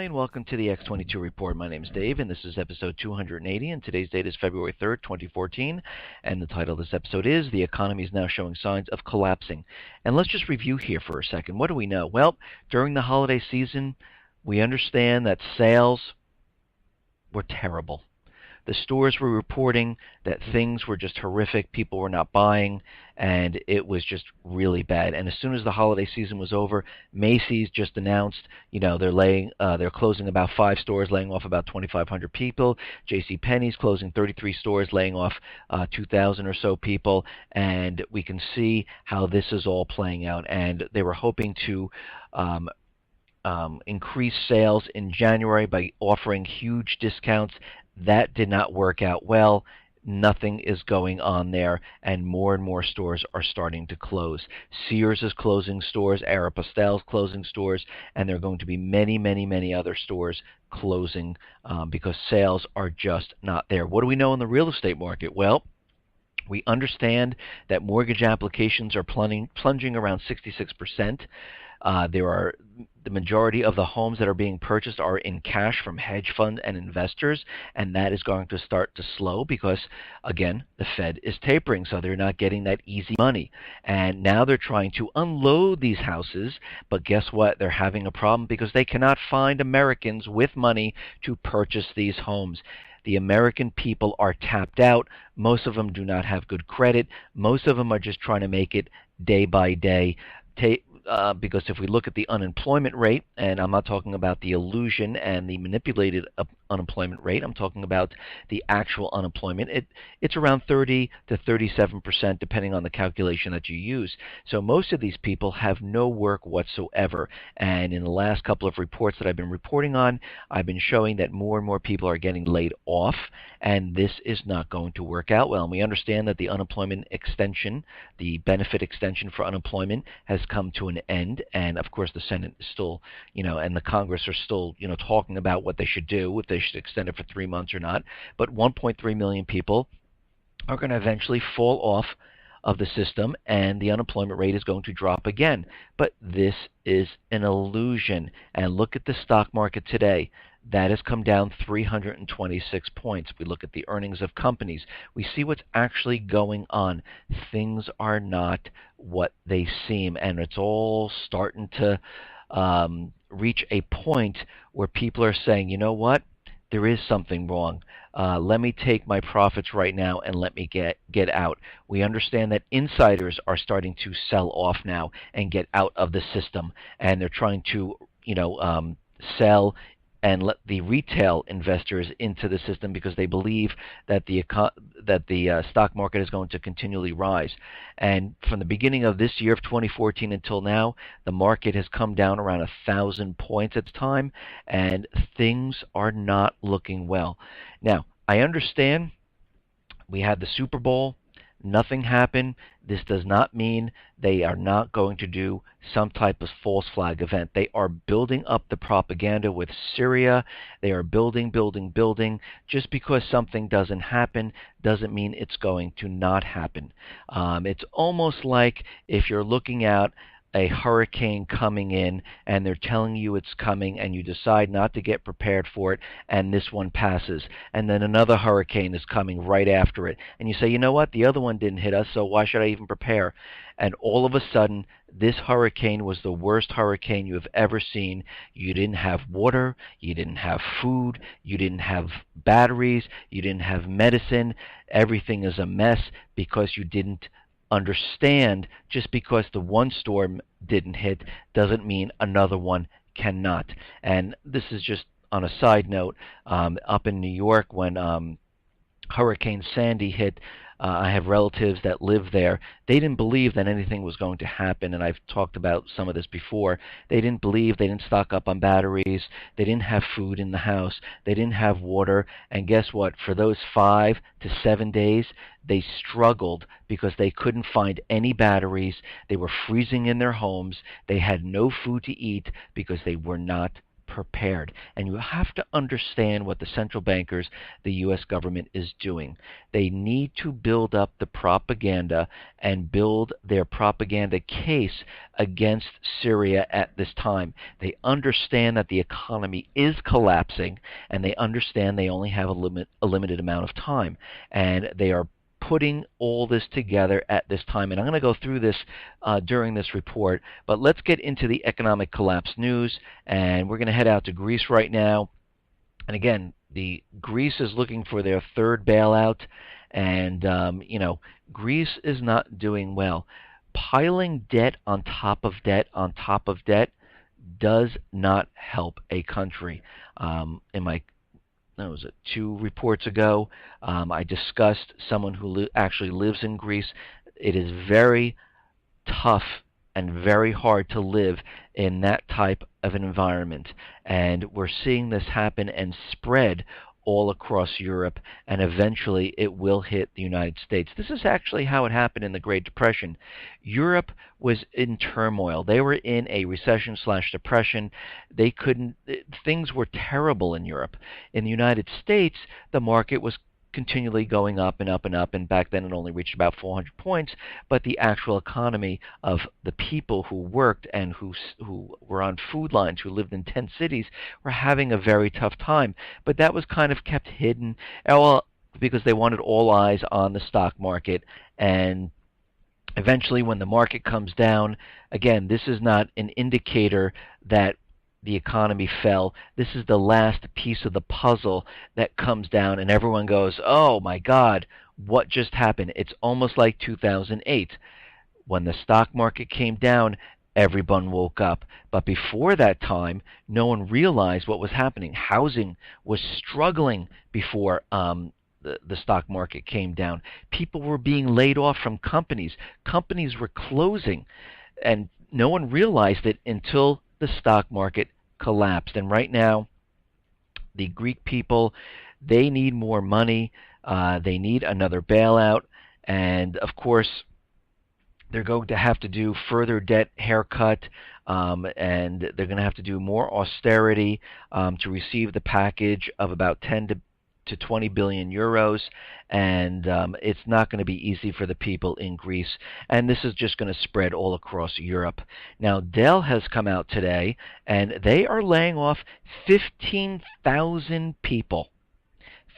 Hi, and welcome to the X22 Report. My name is Dave, and this is episode 280, and today's date is February 3rd, 2014, and the title of this episode is The Economy is Now Showing Signs of Collapsing. And let's just review here for a second. What do we know? Well, during the holiday season, we understand that sales were terrible. The stores were reporting that things were just horrific. People were not buying, and it was just really bad. And as soon as the holiday season was over, Macy's just announced, they're closing about 5 stores, laying off about 2,500 people. JCPenney's closing 33 stores, laying off 2,000 or so people. And we can see how this is all playing out. And they were hoping to increase sales in January by offering huge discounts. That did not work out well. Nothing is going on there, and more stores are starting to close. Sears is closing stores, Aéropostale is closing stores, and there are going to be many other stores closing because sales are just not there. What do we know in the real estate market? Well, we understand that mortgage applications are plunging around 66%. The majority of the homes that are being purchased are in cash from hedge funds and investors, and that is going to start to slow because, again, the Fed is tapering, so they're not getting that easy money. And now they're trying to unload these houses, but guess what? They're having a problem because they cannot find Americans with money to purchase these homes. The American people are tapped out. Most of them do not have good credit. Most of them are just trying to make it day by day. Because if we look at the unemployment rate, and I'm not talking about the illusion and the manipulated unemployment rate, I'm talking about the actual unemployment, it's around 30 to 37% depending on the calculation that you use. So most of these people have no work whatsoever. And in the last couple of reports that I've been reporting on, I've been showing that more and more people are getting laid off, and this is not going to work out well. And we understand that the unemployment extension, the benefit extension for unemployment, has come to an end, and of course the Senate is still, and the Congress are still, talking about what they should do, if they should extend it for 3 months or not. But 1.3 million people are going to eventually fall off of the system, and the unemployment rate is going to drop again. But this is an illusion. And look at the stock market today. That has come down 326 points. We look at the earnings of companies. We see what's actually going on. Things are not what they seem, and it's all starting to reach a point where people are saying, you know what? There is something wrong. Let me take my profits right now and let me get out. We understand that insiders are starting to sell off now and get out of the system, and they're trying to, sell and let the retail investors into the system because they believe that the stock market is going to continually rise. And from the beginning of this year of 2014 until now, the market has come down around 1,000 points at the time, and things are not looking well. Now, I understand we had the Super Bowl. Nothing happened. This does not mean they are not going to do some type of false flag event. They are building up the propaganda with Syria. They are building. Just because something doesn't happen doesn't mean it's going to not happen. It's almost like if you're looking at a hurricane coming in and they're telling you it's coming and you decide not to get prepared for it, and this one passes, and then another hurricane is coming right after it, and you say, you know what, the other one didn't hit us, so why should I even prepare? And all of a sudden this hurricane was the worst hurricane you have ever seen. You didn't have water, you didn't have food, you didn't have batteries, you didn't have medicine. Everything is a mess because you didn't understand. Just because the one storm didn't hit doesn't mean another one cannot. And this is just on a side note, up in New York when Hurricane Sandy hit, I have relatives that live there. They didn't believe that anything was going to happen, and I've talked about some of this before. They didn't believe, they didn't stock up on batteries, they didn't have food in the house, they didn't have water, and guess what? For those 5 to 7 days, they struggled because they couldn't find any batteries. They were freezing in their homes. They had no food to eat because they were not prepared. And you have to understand what the central bankers, the U.S. government, is doing. They need to build up the propaganda and build their propaganda case against Syria at this time. They understand that the economy is collapsing, and they understand they only have a limited amount of time. And they are putting all this together at this time. And I'm going to go through this during this report, but let's get into the economic collapse news, and we're going to head out to Greece right now. And again, Greece is looking for their third bailout, and Greece is not doing well. Piling debt on top of debt on top of debt does not help a country. In my was it 2 reports ago, I discussed someone who actually lives in Greece. It is very tough and very hard to live in that type of an environment. And we're seeing this happen and spread all across Europe, and eventually it will hit the United States. This is actually how it happened in the Great Depression. Europe was in turmoil. They were in a recession/depression. Things were terrible in Europe. In the United States, the market was continually going up and up and up, and back then it only reached about 400 points, but the actual economy of the people who worked and who were on food lines, who lived in tent cities, were having a very tough time. But that was kind of kept hidden, well, because they wanted all eyes on the stock market. And eventually when the market comes down, again, this is not an indicator that the economy fell. This is the last piece of the puzzle that comes down, and everyone goes, oh my God, what just happened? It's almost like 2008. When the stock market came down, everyone woke up. But before that time, no one realized what was happening. Housing was struggling before the stock market came down. People were being laid off from companies. Companies were closing, and no one realized it until the stock market collapsed. And right now, the Greek people, they need more money. They need another bailout. And of course, they're going to have to do further debt haircut, and they're going to have to do more austerity to receive the package of about 10 to 20 billion euros, and it's not going to be easy for the people in Greece, and this is just going to spread all across Europe. Now, Dell has come out today, and they are laying off 15,000 people.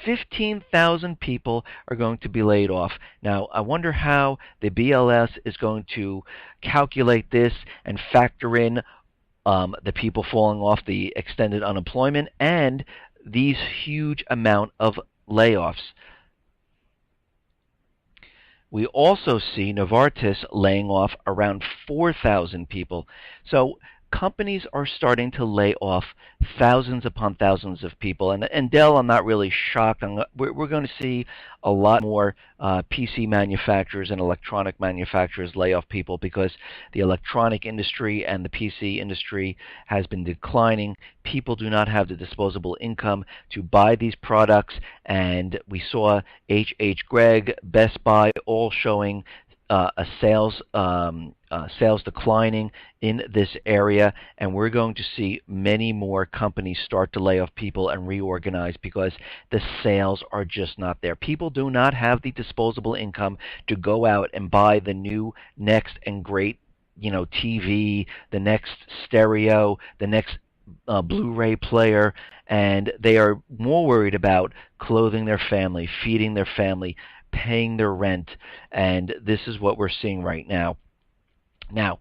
15,000 people are going to be laid off. Now, I wonder how the BLS is going to calculate this and factor in the people falling off the extended unemployment and these huge amount of layoffs. We also see Novartis laying off around 4,000 people. So companies are starting to lay off thousands upon thousands of people. And Dell, I'm not really shocked. We're going to see a lot more PC manufacturers and electronic manufacturers lay off people because the electronic industry and the PC industry has been declining. People do not have the disposable income to buy these products. And we saw H.H. Gregg, Best Buy, all showing sales declining in this area, and we're going to see many more companies start to lay off people and reorganize because the sales are just not there. People do not have the disposable income to go out and buy the new next and great TV, the next stereo, the next Blu-ray player, and they are more worried about clothing their family, feeding their family, paying their rent, and this is what we're seeing right now. Now,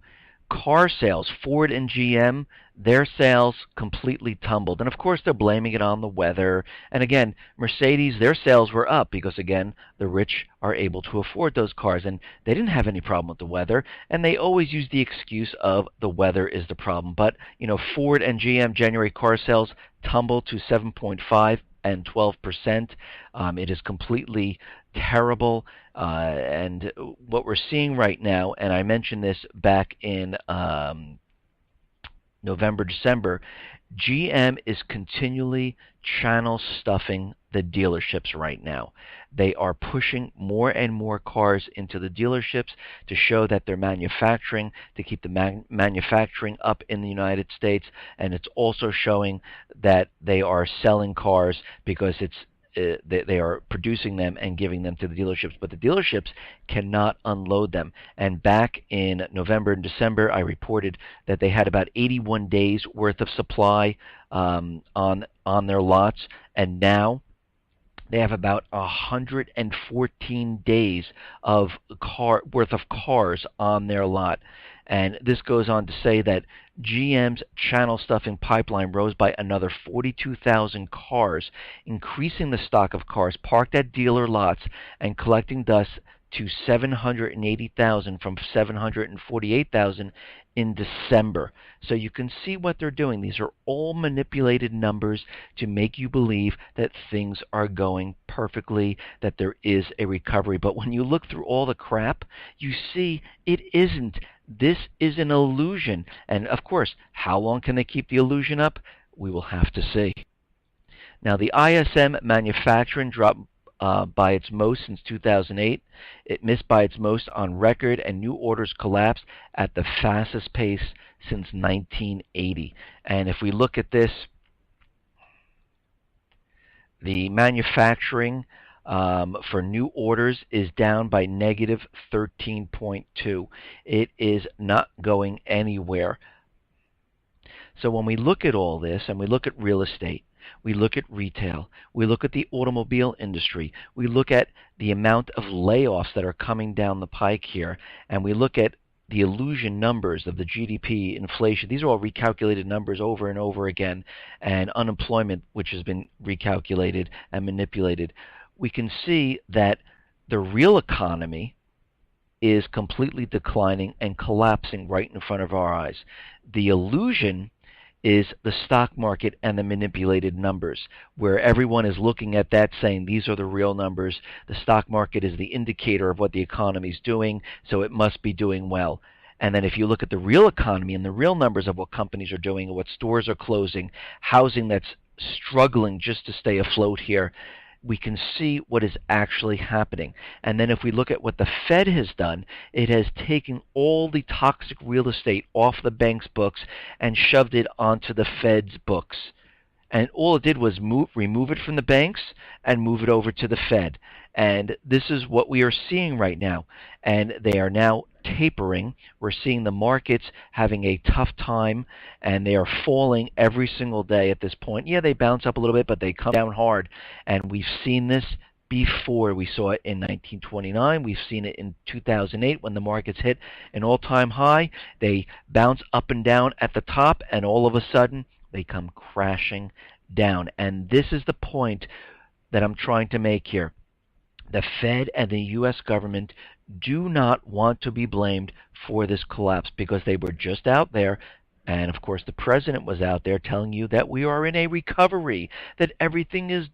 car sales, Ford and GM, their sales completely tumbled. And of course, they're blaming it on the weather. And again, Mercedes, their sales were up because, again, the rich are able to afford those cars. And they didn't have any problem with the weather. And they always use the excuse of the weather is the problem. But, Ford and GM January car sales tumbled to 7.5 and 12%. It is completely terrible. And what we're seeing right now, and I mentioned this back in November, December, GM is continually channel stuffing the dealerships right now. They are pushing more and more cars into the dealerships to show that they're manufacturing, to keep the manufacturing up in the United States, and it's also showing that they are selling cars because they are producing them and giving them to the dealerships, but the dealerships cannot unload them. And back in November and December, I reported that they had about 81 days worth of supply on their lots, and now they have about 114 days of worth of cars on their lot. And this goes on to say that GM's channel stuffing pipeline rose by another 42,000 cars, increasing the stock of cars parked at dealer lots and collecting dust to 780,000 from 748,000 in December. So you can see what they're doing. These are all manipulated numbers to make you believe that things are going perfectly, that there is a recovery. But when you look through all the crap, you see it isn't. This is an illusion. And of course, how long can they keep the illusion up? We will have to see. Now, the ISM manufacturing dropped by its most since 2008. It missed by its most on record, and new orders collapsed at the fastest pace since 1980. And if we look at this, the manufacturing for new orders is down by negative 13.2. It is not going anywhere. So when we look at all this, and we look at real estate, we look at retail, we look at the automobile industry, we look at the amount of layoffs that are coming down the pike here, and we look at the illusion numbers of the GDP, inflation. These are all recalculated numbers over and over again, and unemployment, which has been recalculated and manipulated. We can see that the real economy is completely declining and collapsing right in front of our eyes. The illusion is the stock market and the manipulated numbers, where everyone is looking at that saying these are the real numbers. The stock market is the indicator of what the economy is doing, so it must be doing well. And then if you look at the real economy and the real numbers of what companies are doing and what stores are closing, housing that's struggling just to stay afloat here, we can see what is actually happening. And then if we look at what the Fed has done, it has taken all the toxic real estate off the bank's books and shoved it onto the Fed's books. And all it did was remove it from the banks and move it over to the Fed. And this is what we are seeing right now. And they are now tapering. We're seeing the markets having a tough time, and they are falling every single day at this point. Yeah, they bounce up a little bit, but they come down hard. And we've seen this before. We saw it in 1929. We've seen it in 2008 when the markets hit an all-time high. They bounce up and down at the top, and all of a sudden, they come crashing down. And this is the point that I'm trying to make here. The Fed and the U.S. government do not want to be blamed for this collapse because they were just out there, and of course the president was out there telling you that we are in a recovery, that everything is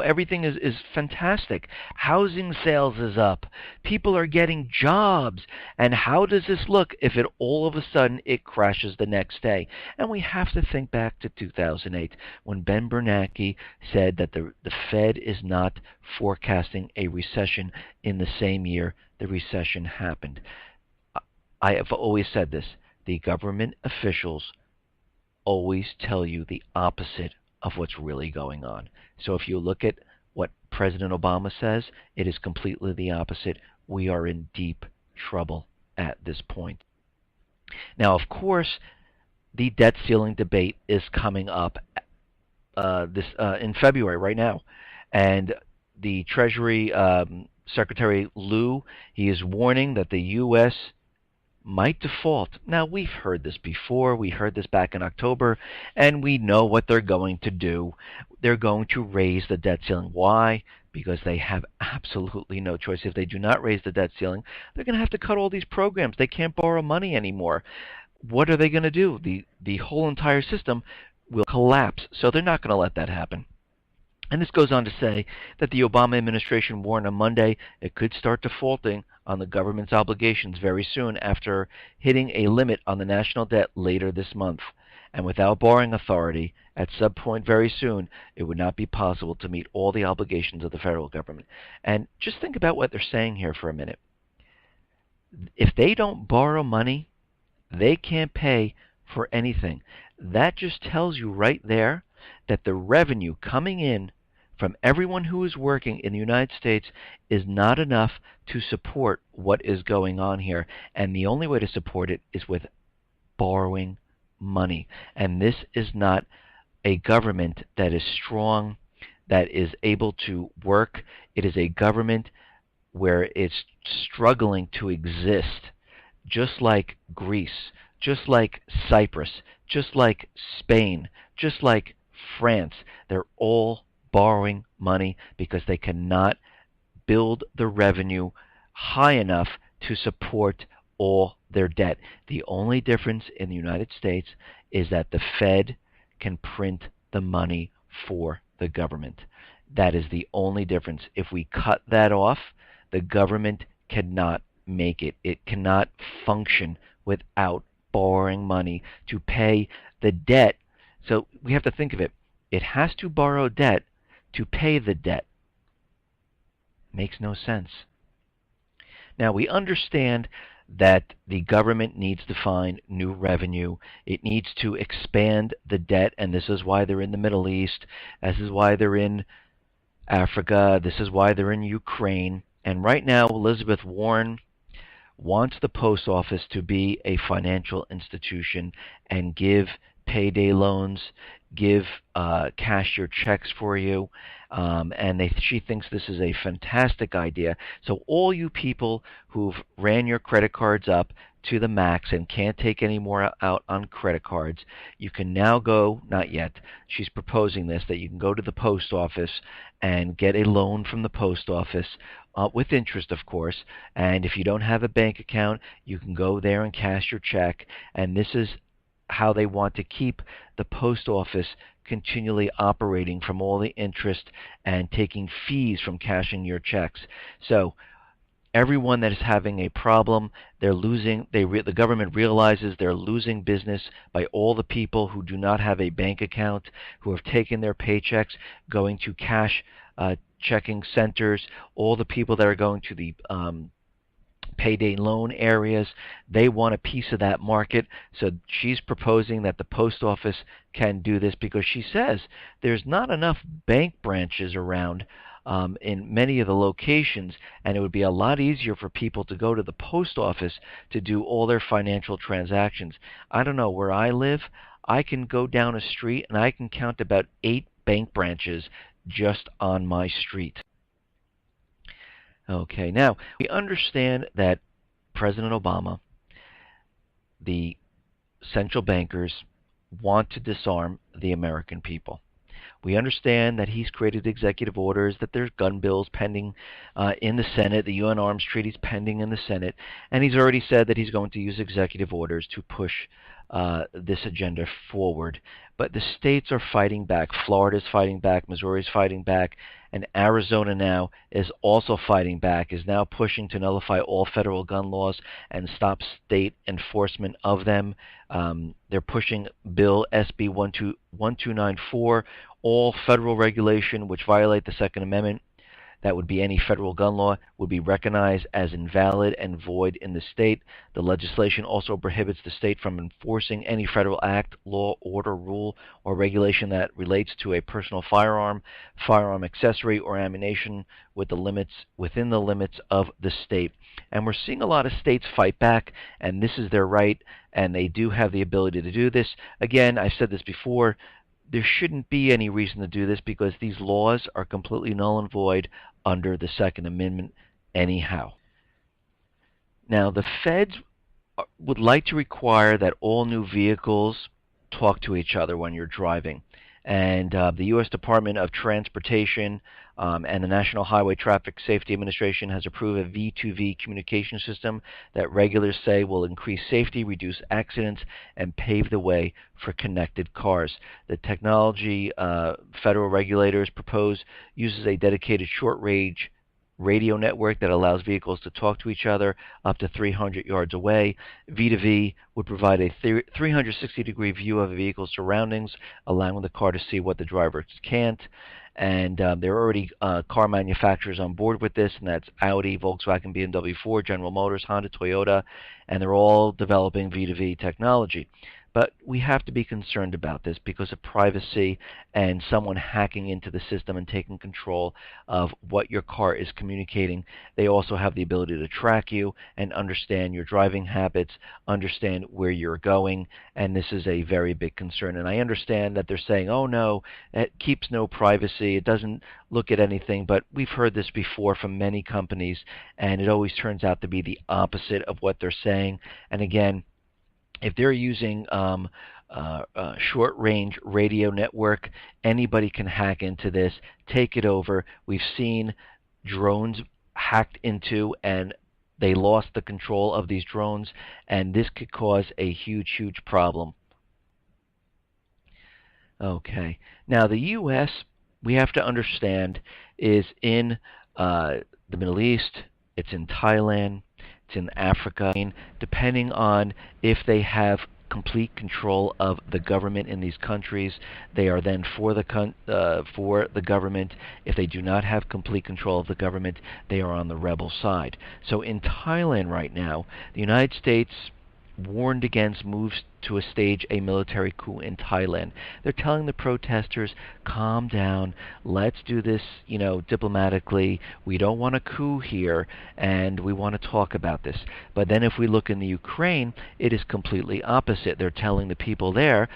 everything is fantastic. Housing sales is up. People are getting jobs. And how does this look if it all of a sudden it crashes the next day? And we have to think back to 2008 when Ben Bernanke said that the Fed is not forecasting a recession in the same year the recession happened. I have always said this. The government officials always tell you the opposite of what's really going on. So if you look at what President Obama says, it is completely the opposite. We are in deep trouble at this point. Now, of course, the debt ceiling debate is coming up in February right now. And the Treasury Secretary Lew, he is warning that the U.S. might default. Now, we've heard this before. We heard this back in October, and we know what they're going to do. They're going to raise the debt ceiling. Why? Because they have absolutely no choice. If they do not raise the debt ceiling, they're going to have to cut all these programs. They can't borrow money anymore. What are they going to do? The whole entire system will collapse. So they're not going to let that happen. And this goes on to say that the Obama administration warned on Monday it could start defaulting on the government's obligations very soon after hitting a limit on the national debt later this month. And without borrowing authority, at some point very soon, it would not be possible to meet all the obligations of the federal government. And just think about what they're saying here for a minute. If they don't borrow money, they can't pay for anything. That just tells you right there that the revenue coming in from everyone who is working in the United States is not enough to support what is going on here. And the only way to support it is with borrowing money. And this is not a government that is strong, that is able to work. It is a government where it's struggling to exist, just like Greece, just like Cyprus, just like Spain, just like France. They're all borrowing money because they cannot build the revenue high enough to support all their debt. The only difference in the United States is that the Fed can print the money for the government. That is the only difference. If we cut that off, the government cannot make it. It cannot function without borrowing money to pay the debt. So we have to think of it. It has to borrow debt to pay the debt. Makes no sense. Now we understand that the government needs to find new revenue. It needs to expand the debt, and this is why they're in the Middle East. This is why they're in Africa. This is why they're in Ukraine. And right now, Elizabeth Warren wants the post office to be a financial institution and give payday loans, give cashier checks for you, and she thinks this is a fantastic idea. So all you people who've ran your credit cards up to the max and can't take any more out on credit cards, you can now go, not yet, she's proposing this, that you can go to the post office and get a loan from the post office with interest, of course. And if you don't have a bank account, you can go there and cash your check. And this is how they want to keep the post office continually operating from all the interest and taking fees from cashing your checks. So everyone that is having a problem, they're losing. The government realizes they're losing business by all the people who do not have a bank account, who have taken their paychecks, going to cash checking centers, all the people that are going to the payday loan areas. They want a piece of that market. So she's proposing that the post office can do this because she says there's not enough bank branches around in many of the locations, and it would be a lot easier for people to go to the post office to do all their financial transactions. I don't know, where I live, I can go down a street and I can count about 8 bank branches just on my street. Okay, now we understand that President Obama, the central bankers, want to disarm the American people. We understand that he's created executive orders, that there's gun bills pending in the Senate, the UN Arms Treaty is pending in the Senate, and he's already said that he's going to use executive orders to push this agenda forward. But the states are fighting back. Florida's fighting back, Missouri's fighting back, and Arizona now is also fighting back, is now pushing to nullify all federal gun laws and stop state enforcement of them. They're pushing Bill SB 1294, all federal regulation which violate the Second Amendment, that would be any federal gun law, would be recognized as invalid and void in the state. The legislation also prohibits the state from enforcing any federal act, law, order, rule, or regulation that relates to a personal firearm, firearm accessory, or ammunition within the limits of the state. And we're seeing a lot of states fight back, and this is their right, and they do have the ability to do this. Again, I've said this before, there shouldn't be any reason to do this because these laws are completely null and void under the Second Amendment anyhow. Now, the feds would like to require that all new vehicles talk to each other when you're driving. And the U.S. Department of Transportation and the National Highway Traffic Safety Administration has approved a V2V communication system that regulators say will increase safety, reduce accidents, and pave the way for connected cars. The technology federal regulators propose uses a dedicated short-range radio network that allows vehicles to talk to each other up to 300 yards away. V2V would provide a 360-degree view of a vehicle's surroundings, allowing the car to see what the driver can't. And there are already car manufacturers on board with this, and that's Audi, Volkswagen, BMW, Ford, General Motors, Honda, Toyota, and they're all developing V2V technology. But we have to be concerned about this because of privacy and someone hacking into the system and taking control of what your car is communicating. They also have the ability to track you and understand your driving habits, understand where you're going, and this is a very big concern. And I understand that they're saying, oh no, it keeps no privacy, it doesn't look at anything, but we've heard this before from many companies, and it always turns out to be the opposite of what they're saying. And again, if they're using short-range radio network, anybody can hack into this, take it over. We've seen drones hacked into, and they lost the control of these drones, and this could cause a huge, huge problem. Okay. Now, the U.S., we have to understand, is in the Middle East, it's in Thailand, it's in Africa, depending on if they have complete control of the government in these countries, they are then for the government. If they do not have complete control of the government, they are on the rebel side. So in Thailand right now, the United States warned against moves to stage a military coup in Thailand. They're telling the protesters, calm down, let's do this, diplomatically. We don't want a coup here, and we want to talk about this. But then if we look in the Ukraine, it is completely opposite. They're telling the people there,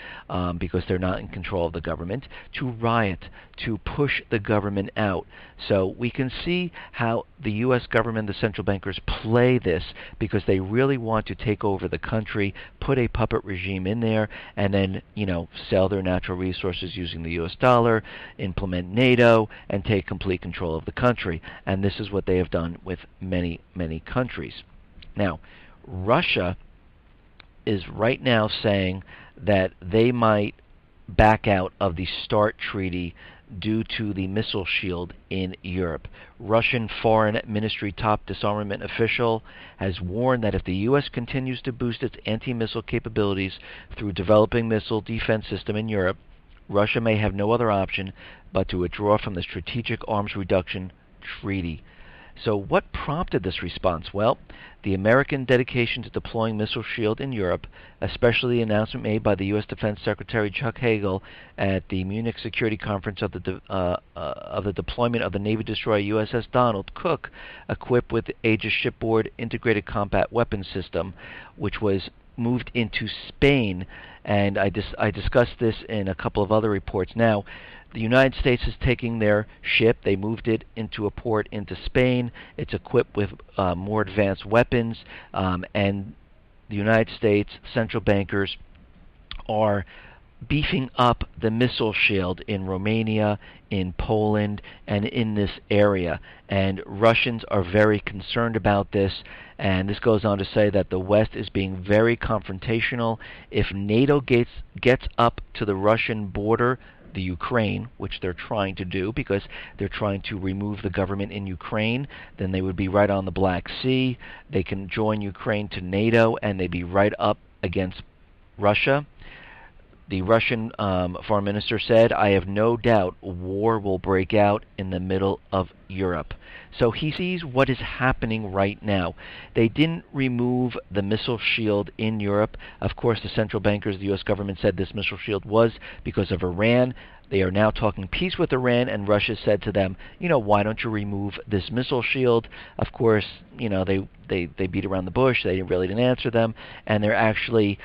because they're not in control of the government, to riot, to push the government out. So we can see how the U.S. government, the central bankers, play this because they really want to take over the country, put a puppet regime in there, and then, sell their natural resources using the U.S. dollar, implement NATO, and take complete control of the country. And this is what they have done with many, many countries. Now, Russia is right now saying that they might back out of the START treaty due to the missile shield in Europe. Russian Foreign Ministry top disarmament official has warned that if the U.S. continues to boost its anti-missile capabilities through developing missile defense system in Europe, Russia may have no other option but to withdraw from the Strategic Arms Reduction Treaty. So what prompted this response? Well, the American dedication to deploying missile shield in Europe, especially the announcement made by the U.S. Defense Secretary Chuck Hagel at the Munich Security Conference of the deployment of the Navy destroyer USS Donald Cook, equipped with the Aegis Shipboard Integrated Combat Weapons System, which was moved into Spain. And I discussed this in a couple of other reports. Now, the United States is taking their ship. They moved it into a port into Spain. It's equipped with more advanced weapons, and the United States central bankers are beefing up the missile shield in Romania, in Poland, and in this area. And Russians are very concerned about this. And this goes on to say that the West is being very confrontational. If NATO gets up to the Russian border, the Ukraine, which they're trying to do because they're trying to remove the government in Ukraine, then they would be right on the Black Sea. They can join Ukraine to NATO, and they'd be right up against Russia. The Russian foreign minister said, I have no doubt war will break out in the middle of Europe. So he sees what is happening right now. They didn't remove the missile shield in Europe. Of course, the central bankers, the U.S. government said this missile shield was because of Iran. They are now talking peace with Iran, and Russia said to them, why don't you remove this missile shield? Of course, they beat around the bush. They really didn't answer them, and they're actually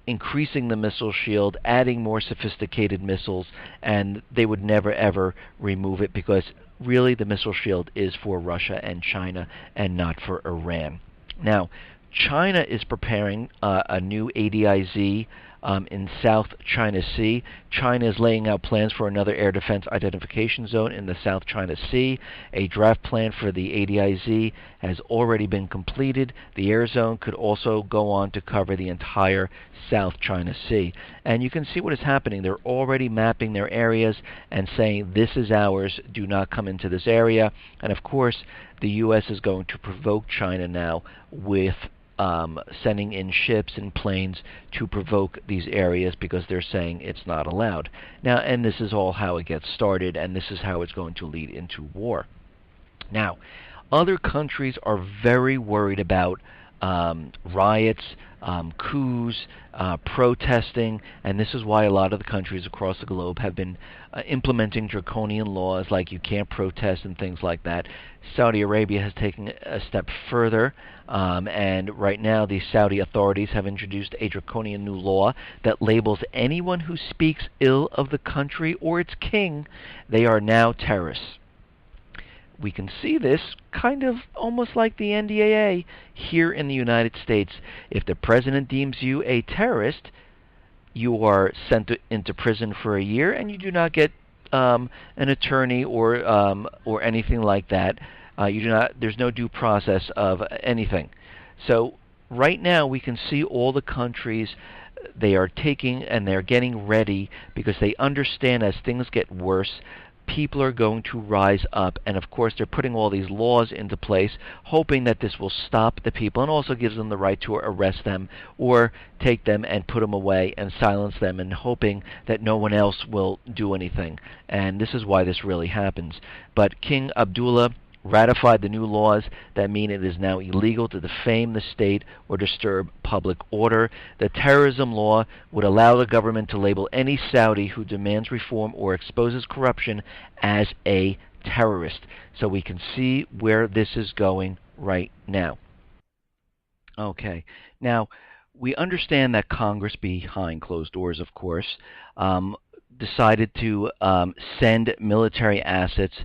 increasing the missile shield, adding more sophisticated missiles, and they would never ever remove it because really the missile shield is for Russia and China and not for Iran. Now, China is preparing a new ADIZ in South China Sea. China is laying out plans for another air defense identification zone in the South China Sea. A draft plan for the ADIZ has already been completed. The air zone could also go on to cover the entire South China Sea. And you can see what is happening. They're already mapping their areas and saying, this is ours, do not come into this area. And of course, the U.S. is going to provoke China now with sending in ships and planes to provoke these areas because they're saying it's not allowed. Now, and this is all how it gets started, and this is how it's going to lead into war. Now, other countries are very worried about riots, coups, protesting, and this is why a lot of the countries across the globe have been implementing draconian laws like you can't protest and things like that. Saudi Arabia has taken a step further, and right now the Saudi authorities have introduced a draconian new law that labels anyone who speaks ill of the country or its king, they are now terrorists. We can see this kind of almost like the NDAA here in the United States. If the president deems you a terrorist, you are sent into prison for a year, and you do not get an attorney or anything like that. You do not. There's no due process of anything. So right now we can see all the countries, they are taking and they're getting ready because they understand as things get worse, people are going to rise up, and of course they're putting all these laws into place hoping that this will stop the people and also gives them the right to arrest them or take them and put them away and silence them, and hoping that no one else will do anything. And this is why this really happens. But King Abdullah ratified the new laws that mean it is now illegal to defame the state or disturb public order. The terrorism law would allow the government to label any Saudi who demands reform or exposes corruption as a terrorist. So we can see where this is going right now. Okay, now we understand that Congress, behind closed doors of course, decided to send military assets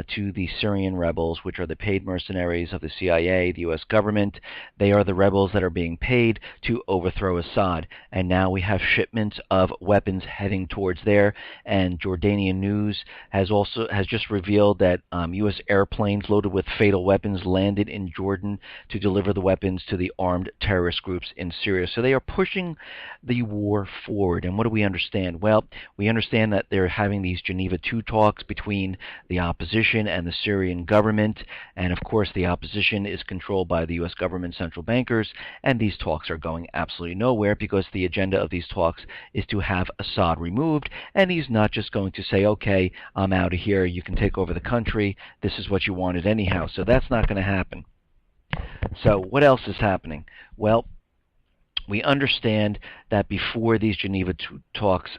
to the Syrian rebels, which are the paid mercenaries of the CIA, the U.S. government. They are the rebels that are being paid to overthrow Assad. And now we have shipments of weapons heading towards there. And Jordanian News has just revealed that U.S. airplanes loaded with fatal weapons landed in Jordan to deliver the weapons to the armed terrorist groups in Syria. So they are pushing the war forward. And what do we understand? Well, we understand that they're having these Geneva II talks between the opposition and the Syrian government, and of course the opposition is controlled by the U.S. government central bankers, and these talks are going absolutely nowhere because the agenda of these talks is to have Assad removed, and he's not just going to say, okay, I'm out of here, you can take over the country, this is what you wanted anyhow. So that's not going to happen. So what else is happening? Well, we understand that before these Geneva talks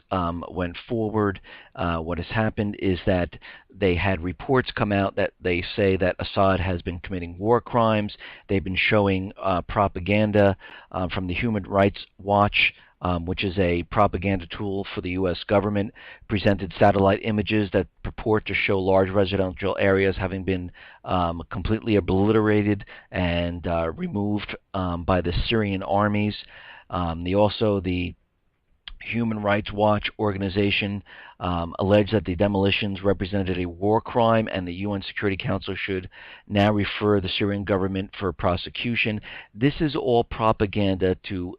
went forward, what has happened is that they had reports come out that they say that Assad has been committing war crimes. They've been showing propaganda from the Human Rights Watch, which is a propaganda tool for the U.S. government, presented satellite images that purport to show large residential areas having been completely obliterated and removed by the Syrian armies. The Human Rights Watch organization alleged that the demolitions represented a war crime, and the UN Security Council should now refer the Syrian government for prosecution. This is all propaganda to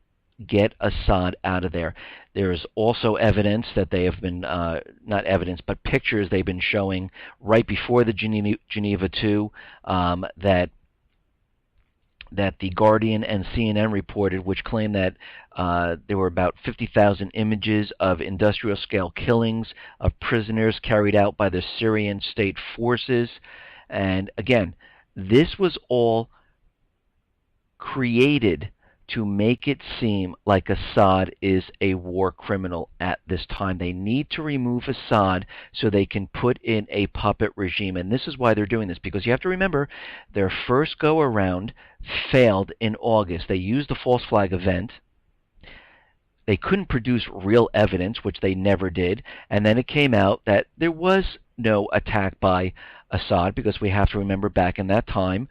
get Assad out of there. There is also evidence that they have been, not evidence, but pictures they've been showing right before the Geneva II that the Guardian and CNN reported, which claimed that there were about 50,000 images of industrial-scale killings of prisoners carried out by the Syrian state forces. And again, this was all created to make it seem like Assad is a war criminal at this time. They need to remove Assad so they can put in a puppet regime. And this is why they're doing this, because you have to remember their first go-around failed in August. They used the false flag event. They couldn't produce real evidence, which they never did. And then it came out that there was no attack by Assad, because we have to remember back in that time,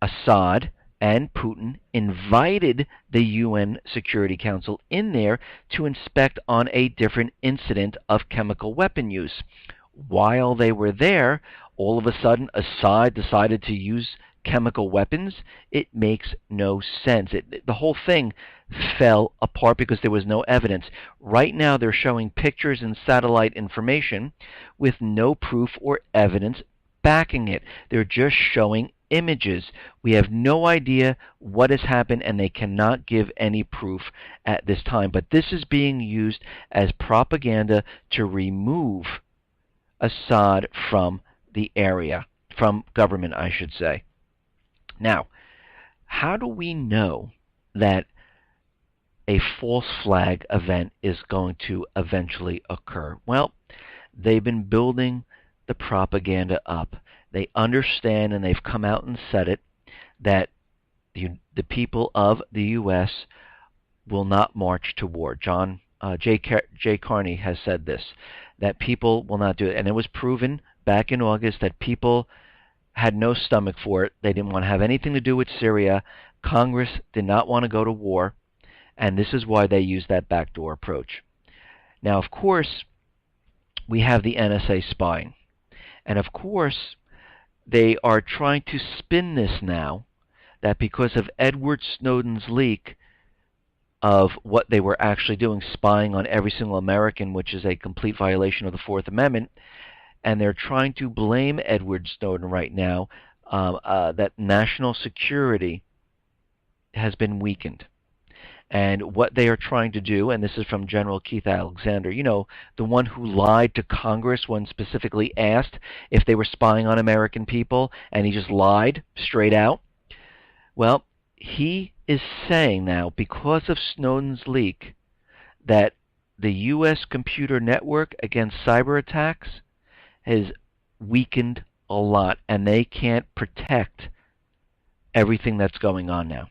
Assad and Putin invited the UN Security Council in there to inspect on a different incident of chemical weapon use. While they were there, all of a sudden Assad decided to use chemical weapons. It makes no sense. The whole thing fell apart because there was no evidence. Right now they're showing pictures and satellite information with no proof or evidence backing it. They're just showing images. We have no idea what has happened, and they cannot give any proof at this time. But this is being used as propaganda to remove Assad from the area, from government, I should say. Now, how do we know that a false flag event is going to eventually occur? Well, they've been building the propaganda up. They understand, and they've come out and said it, that the people of the U.S. will not march to war. Jay Carney has said this, that people will not do it. And it was proven back in August that people had no stomach for it. They didn't want to have anything to do with Syria. Congress did not want to go to war, and this is why they used that backdoor approach. Now, of course, we have the NSA spying. And of course, they are trying to spin this now, that because of Edward Snowden's leak of what they were actually doing, spying on every single American, which is a complete violation of the Fourth Amendment, and they're trying to blame Edward Snowden right now, that national security has been weakened. And what they are trying to do, and this is from General Keith Alexander, you know, the one who lied to Congress when specifically asked if they were spying on American people, and he just lied straight out. Well, he is saying now, because of Snowden's leak, that the U.S. computer network against cyber attacks has weakened a lot, and they can't protect everything that's going on now.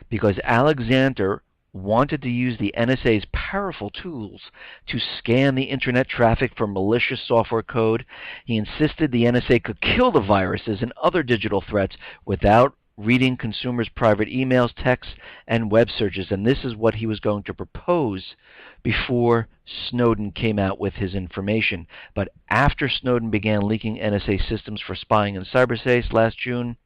Because Alexander wanted to use the NSA's powerful tools to scan the internet traffic for malicious software code. He insisted the NSA could kill the viruses and other digital threats without reading consumers' private emails, texts, and web searches. And this is what he was going to propose before Snowden came out with his information. But after Snowden began leaking NSA systems for spying in cyberspace last June,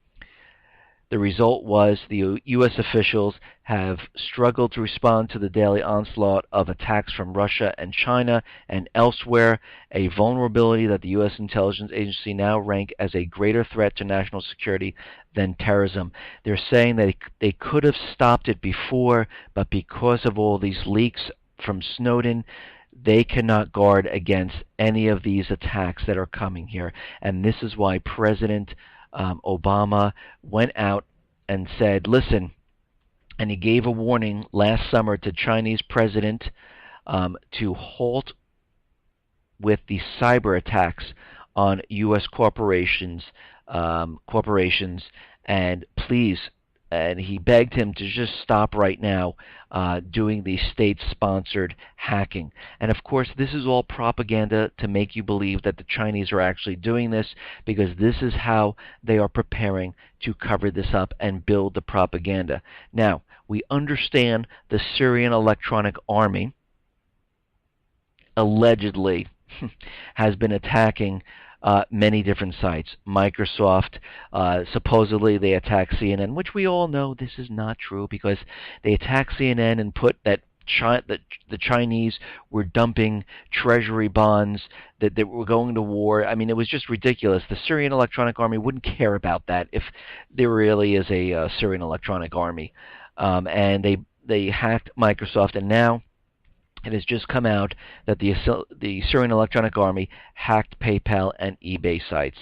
the result was the U.S. officials have struggled to respond to the daily onslaught of attacks from Russia and China and elsewhere, a vulnerability that the U.S. intelligence agency now rank as a greater threat to national security than terrorism. They're saying that they could have stopped it before, but because of all these leaks from Snowden, they cannot guard against any of these attacks that are coming here. And this is why President Obama went out and said, listen, and he gave a warning last summer to Chinese president to halt with the cyber attacks on U.S. corporations, and please, and he begged him to just stop right now doing the state-sponsored hacking. And of course, this is all propaganda to make you believe that the Chinese are actually doing this, because this is how they are preparing to cover this up and build the propaganda. Now, we understand the Syrian Electronic Army allegedly has been attacking many different sites. Microsoft, supposedly they attacked CNN, which we all know this is not true, because they attacked CNN and put that the Chinese were dumping treasury bonds, that they were going to war. I mean, it was just ridiculous. The Syrian Electronic Army wouldn't care about that if there really is a Syrian Electronic Army. And they hacked Microsoft, and now it has just come out that the Syrian Electronic Army hacked PayPal and eBay sites.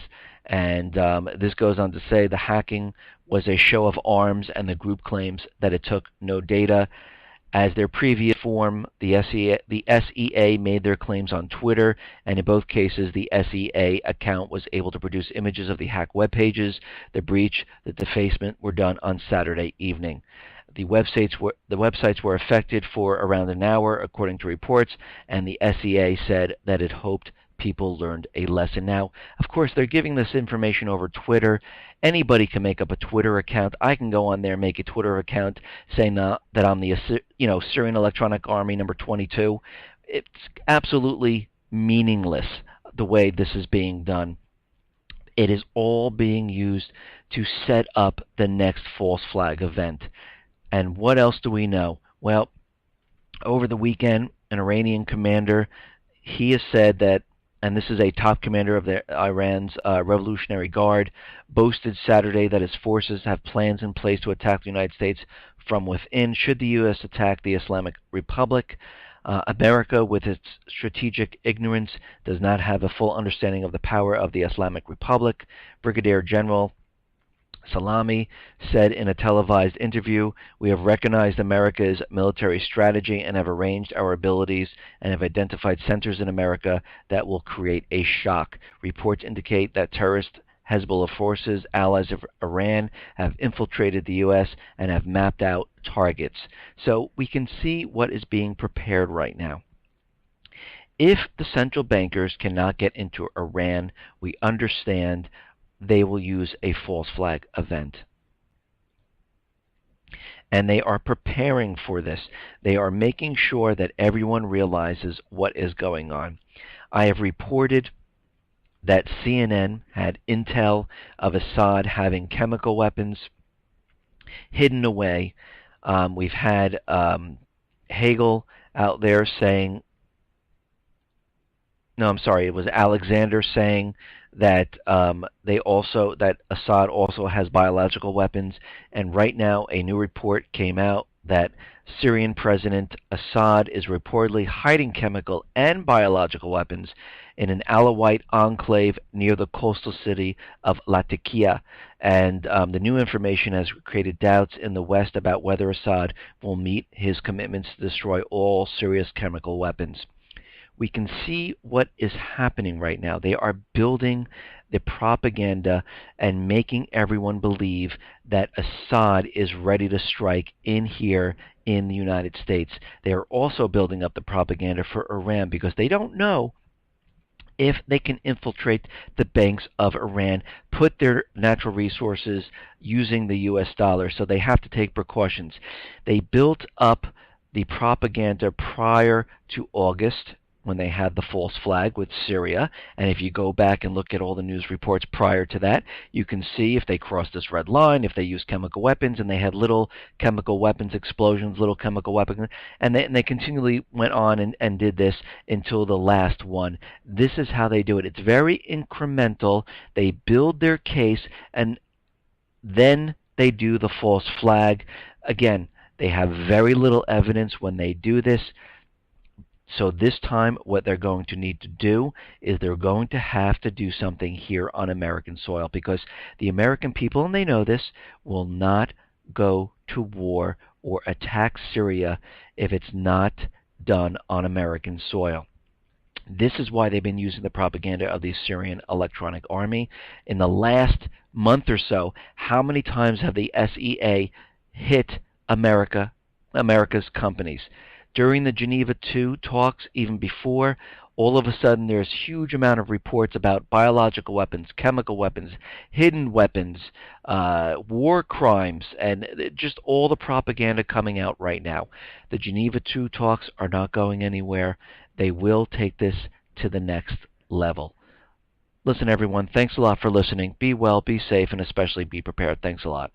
And this goes on to say the hacking was a show of arms, and the group claims that it took no data. As their previous form, the SEA made their claims on Twitter, and in both cases the SEA account was able to produce images of the hacked web pages. The breach, the defacement were done on Saturday evening. The websites were affected for around an hour, according to reports, and the SEA said that it hoped people learned a lesson. Now, of course, they're giving this information over Twitter. Anybody can make up a Twitter account. I can go on there, make a Twitter account saying that I'm the Syrian Electronic Army number 22. It's absolutely meaningless the way this is being done. It is all being used to set up the next false flag event. And what else do we know? Well, over the weekend, an Iranian commander, he has said that, and this is a top commander of Iran's Revolutionary Guard, boasted Saturday that his forces have plans in place to attack the United States from within should the U.S. attack the Islamic Republic. America, with its strategic ignorance, does not have a full understanding of the power of the Islamic Republic. Brigadier General Salami said in a televised interview, "We have recognized America's military strategy and have arranged our abilities and have identified centers in America that will create a shock. Reports indicate that terrorist Hezbollah forces, allies of Iran, have infiltrated the U.S. and have mapped out targets." So we can see what is being prepared right now. If the central bankers cannot get into Iran, we understand they will use a false flag event. And they are preparing for this. They are making sure that everyone realizes what is going on. I have reported that CNN had intel of Assad having chemical weapons hidden away. We've had Hagel out there saying, no, I'm sorry, it was Alexander saying that that Assad also has biological weapons, and right now a new report came out that Syrian President Assad is reportedly hiding chemical and biological weapons in an Alawite enclave near the coastal city of Latakia. And the new information has created doubts in the West about whether Assad will meet his commitments to destroy all Syria's chemical weapons. We can see what is happening right now. They are building the propaganda and making everyone believe that Assad is ready to strike in here in the United States. They are also building up the propaganda for Iran because they don't know if they can infiltrate the banks of Iran, put their natural resources using the U.S. dollar, so they have to take precautions. They built up the propaganda prior to August, when they had the false flag with Syria, and if you go back and look at all the news reports prior to that, you can see if they crossed this red line, if they used chemical weapons, and they had little chemical weapons explosions, little chemical weapons, and they continually went on and did this until the last one. This is how they do it. It's very incremental. They build their case, and then they do the false flag. Again, they have very little evidence when they do this. So this time, what they're going to need to do is they're going to have to do something here on American soil, because the American people, and they know this, will not go to war or attack Syria if it's not done on American soil. This is why they've been using the propaganda of the Syrian Electronic Army. In the last month or so, how many times have the SEA hit America's companies? During the Geneva II talks, even before, all of a sudden there's huge amount of reports about biological weapons, chemical weapons, hidden weapons, war crimes, and just all the propaganda coming out right now. The Geneva II talks are not going anywhere. They will take this to the next level. Listen, everyone, thanks a lot for listening. Be well, be safe, and especially be prepared. Thanks a lot.